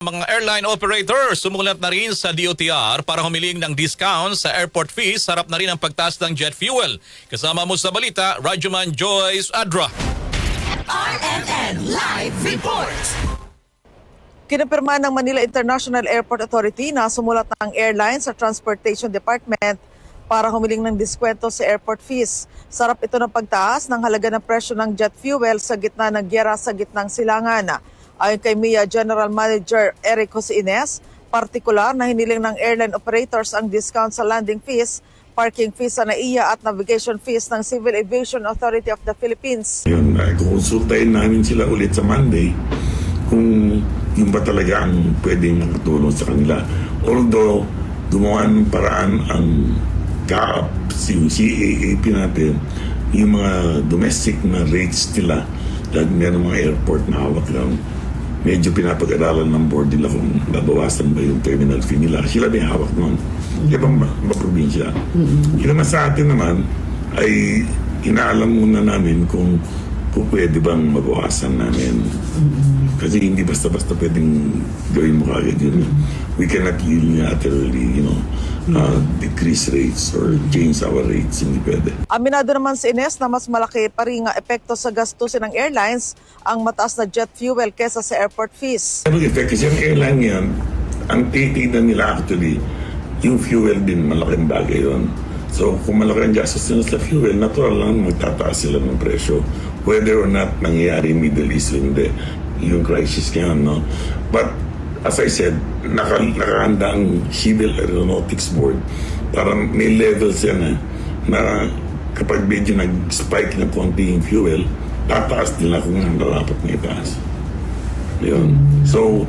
Mga airline operator sumulat na rin sa DOTR para humiling ng discount sa airport fees. Sarap na rin ang pagtaas ng jet fuel. Kasama mo sa balita, Radyoman Joyce Adra. RMN Live Report. Kinapirma ng Manila International Airport Authority na sumulat ng airline sa Transportation Department para humiling ng diskwento sa airport fees. Sarap ito ng pagtaas ng halaga ng presyo ng jet fuel sa gitna ng gyera sa gitnang silangan. Ayon kay MIA General Manager Eric Jose Ines, partikular na hiniling ng airline operators ang discount sa landing fees, parking fees sa NAIA at navigation fees ng Civil Aviation Authority of the Philippines. Yun, kukonsultahin namin sila ulit sa Monday kung yun ba talaga ang pwedeng makatulong sa kanila. Although, gumawa ng paraan ang CAAP, yung CAAP natin, yung mga domestic na rates nila, dahil meron mga airport na hawak lang, medyo pinapag-aralan ng board nila kung babawasan ba yung terminal fee nila. Sila may hawak nun. Ibang probinsya. Yung naman sa atin naman, ay inaalam muna namin kung pwede bang mabawasan namin. Kasi hindi basta-basta pwedeng gawin mo kagad yun. We cannot unilaterally, decrease rates or change our rates. Hindi pwede. Aminado naman si Ines na mas malaki pa rin ang epekto sa gastusin ng airlines ang mataas na jet fuel kesa sa airport fees. Anong effect? Kasi yung airline yan, ang titignan nila actually, yung fuel din, malaking bagay yun. So kung malaki ang gastos nila sa fuel, natural lang magtataas sila ng presyo. Whether or not nangyayari Middle East o hindi, yung crisis ngayon, no? But as I said, nakahanda ang Civil Aeronautics Board para may levels yan na kapag medyo nag-spike na konti yung fuel, tataas nila kung dapat na itaas. Yun. So,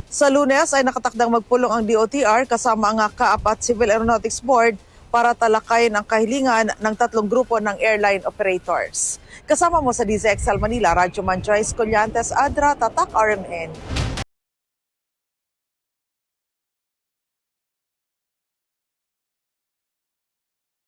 Sa Lunes ay nakatakdang magpulong ang DOTR kasama ang CAAP at Civil Aeronautics Board para talakayin ang kahilingan ng tatlong grupo ng airline operators. Kasama mo sa DZXL Manila, Radyoman Joyce Collantes Adra, Tatak RMN.